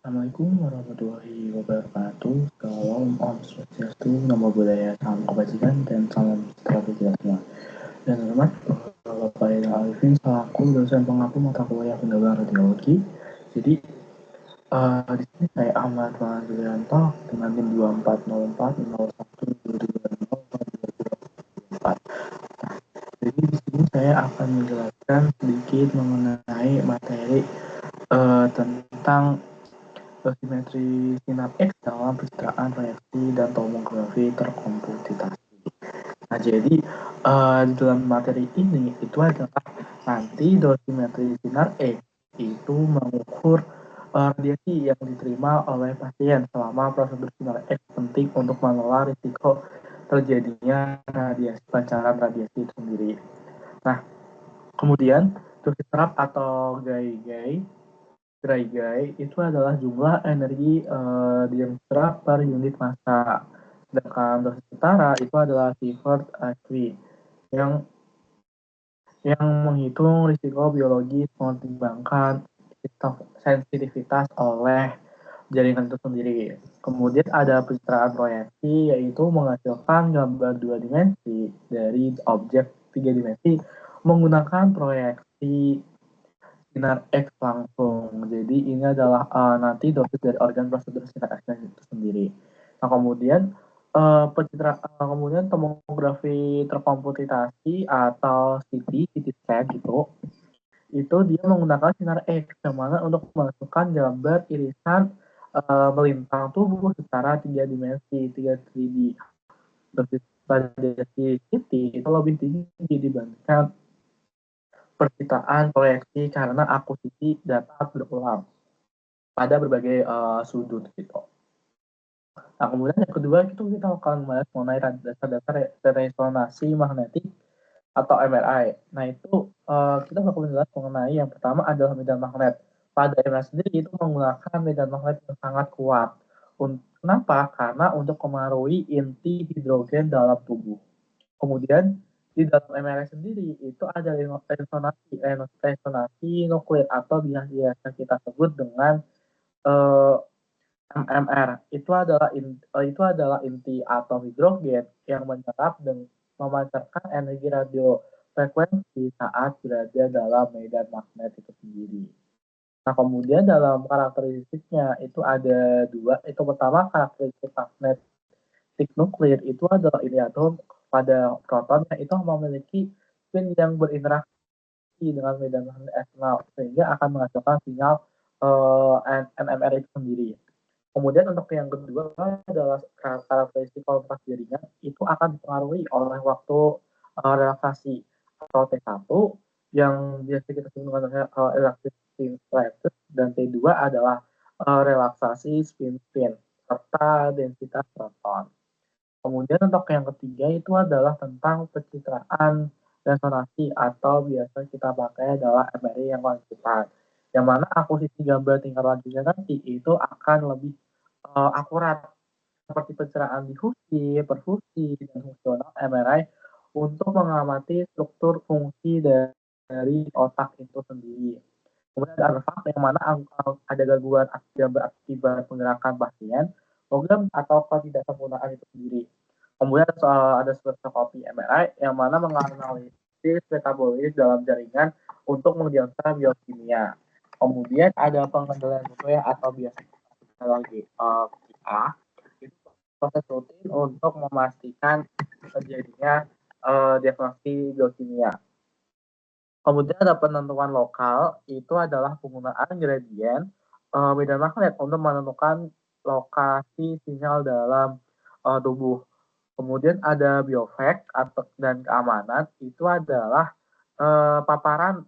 Assalamualaikum warahmatullahi wabarakatuh. Salam Om Swastiastu, Namo Buddhaya, salam kebajikan, dan salam sejahtera bagi kita semua. Dan hormat Bapak Ida Alvin selaku dosen pengampu mata kuliah Pendagang Radiologi. Jadi di sini saya Ahmad Julianto dengan tim 2404012024. Jadi di sini saya akan menjelaskan sedikit mengenai materi tentang dosimetri sinar X dalam pencitraan proyeksi dan tomografi terkomputasi. Nah, jadi di dalam materi ini itu adalah nanti dosimetri sinar X itu mengukur radiasi yang diterima oleh pasien selama prosedur sinar X penting untuk mengelola risiko terjadinya radiasi pancaran radiasi itu sendiri. Nah, kemudian dosis terap atau dry itu adalah jumlah energi yang diserap per unit massa. Sedangkan dosis setara itu adalah Sievert IQ yang menghitung risiko biologis mempertimbangkan sensitivitas oleh jaringan itu sendiri. Kemudian ada pencitraan proyeksi, yaitu menghasilkan gambar dua dimensi dari objek tiga dimensi menggunakan proyeksi sinar X langsung. Jadi ini adalah nanti dosis dari organ prosedur sinar X itu sendiri. Nah, kemudian kemudian tomografi terkomputasi atau CT scan itu dia menggunakan sinar X yang mana untuk memasukkan gambar irisan melintang tubuh secara tiga dimensi, 3D. Dosis radiasi CT itu lebih tinggi dibandingkan percitraan proyeksi karena akuisisi data berulang pada berbagai sudut gitu. Nah, kemudian yang kedua itu kita akan membahas mengenai dasar-dasar resonansi magnetik atau MRI. Nah, itu kita bakal menjelaskan mengenai yang pertama adalah medan magnet. Pada MRI sendiri itu menggunakan medan magnet yang sangat kuat. Kenapa? Karena untuk memengaruhi inti hidrogen dalam tubuh. Kemudian di dalam MRI sendiri itu ada resonansi nuklir atau biasa kita sebut dengan MMR. Itu adalah inti atom hidrogen yang menyerap dan memancarkan energi radio frekuensi saat berada dalam medan magnet itu sendiri. Nah, kemudian dalam karakteristiknya itu ada dua. Itu pertama karakteristik magnetik nuklir itu adalah ini atom pada protonnya itu memiliki spin yang berinteraksi dengan medan magnet eksternal sehingga akan menghasilkan sinyal NMR itu sendiri. Kemudian untuk yang kedua adalah karakteristik kontras jaringan itu akan dipengaruhi oleh waktu relaksasi atau T1 yang biasa kita sebut dengan elastic spin relaxed, dan T2 adalah relaksasi spin serta densitas proton. Kemudian untuk yang ketiga itu adalah tentang pencitraan resonansi atau biasa kita pakai adalah MRI yang lanjutan. Yang mana akuisisi gambar tingkat lanjutnya nanti itu akan lebih akurat seperti pencitraan difusi, perfusi, dan fungsional MRI untuk mengamati struktur fungsi dari otak itu sendiri. Kemudian ada artefak yang mana ada gangguan gambar akibat penggerakan pasien, program atau ketidaksempurnaan itu sendiri. Kemudian ada spektroskopi MRI yang mana menganalisis metabolis dalam jaringan untuk mendiagnosa biokimia. Kemudian ada pengendalian ya atau biasa lagi QA, itu proses rutin untuk memastikan terjadinya diagnosis biokimia. Kemudian ada penentuan lokal, itu adalah penggunaan gradien medan magnet untuk menentukan lokasi sinyal dalam tubuh. Kemudian ada biofek dan keamanan, itu adalah paparan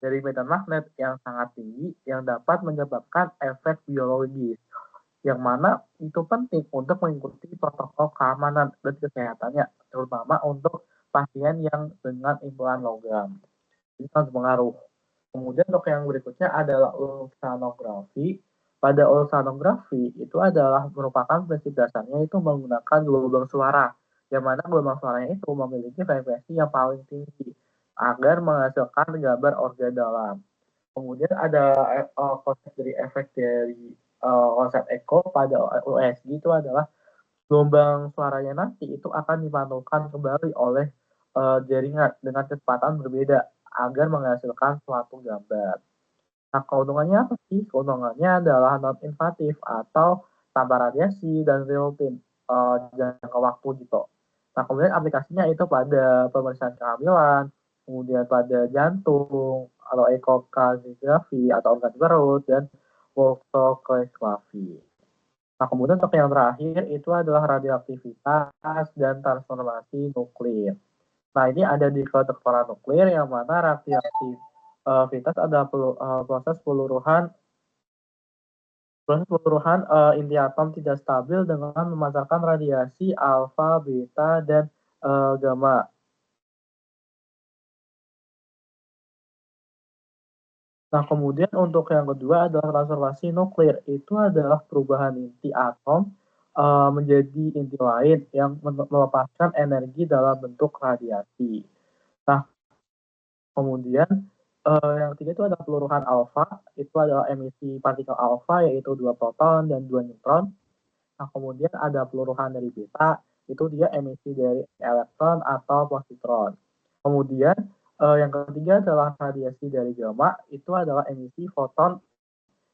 dari medan magnet yang sangat tinggi yang dapat menyebabkan efek biologis, yang mana itu penting untuk mengikuti protokol keamanan dan kesehatannya, terutama untuk pasien yang dengan implan logam. Ini sangat berpengaruh. Kemudian untuk yang berikutnya adalah ultrasanografi. Pada ultrasanografi itu adalah merupakan prinsip dasarnya itu menggunakan gelombang suara, yang mana gelombang suaranya itu memiliki frekuensi yang paling tinggi agar menghasilkan gambar organ dalam. Kemudian ada konsep dari efek dari konsep echo pada USG itu adalah gelombang suaranya nanti itu akan dipantulkan kembali oleh jaringan dengan kecepatan berbeda agar menghasilkan suatu gambar. Nah, keuntungannya apa sih? Keuntungannya adalah non-invasif atau tanpa radiasi dan real time jangka waktu gitu. Nah, kemudian aplikasinya itu pada pemeriksaan kehamilan, kemudian pada jantung, atau ekokardiografi atau organ perut, dan workuloskopi. Nah, kemudian untuk yang terakhir itu adalah radioaktivitas dan transformasi nuklir. Nah, ini ada di kedokteran nuklir yang mana radioaktivitas adalah proses peluruhan inti atom tidak stabil dengan memancarkan radiasi alfa, beta, dan gamma. Nah, kemudian untuk yang kedua adalah transformasi nuklir. Itu adalah perubahan inti atom menjadi inti lain yang melepaskan energi dalam bentuk radiasi. Nah, kemudian yang ketiga itu ada peluruhan alfa. Itu adalah emisi partikel alfa yaitu 2 proton dan 2 neutron. Nah, kemudian ada peluruhan dari beta, itu dia emisi dari elektron atau positron. Kemudian yang ketiga adalah radiasi dari gamma, itu adalah emisi foton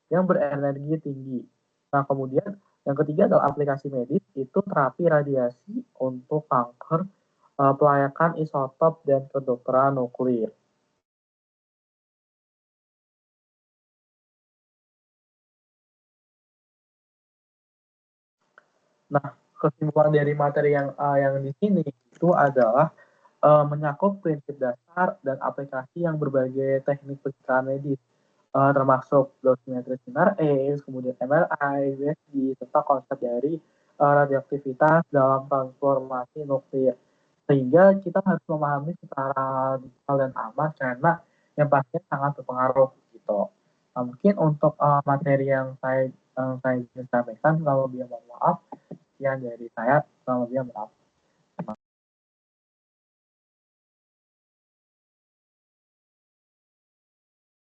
yang berenergi tinggi. Nah, kemudian yang ketiga adalah aplikasi medis, itu terapi radiasi untuk kanker, pelayakan isotop, dan kedokteran nuklir. Nah, kesimpulan dari materi yang di sini itu adalah menyakup prinsip dasar dan aplikasi yang berbagai teknik pencitraan medis, termasuk dosimetri sinar X, kemudian MRI, USG, serta konsep dari radioaktivitas dalam transformasi nuklir. Sehingga kita harus memahami secara detail dan aman karena yang pastinya sangat berpengaruh gitu. Nah, mungkin untuk materi yang saya ingin sampaikan, kalau lebih mohon maaf, sekian dari saya, kalau lebih mohon maaf.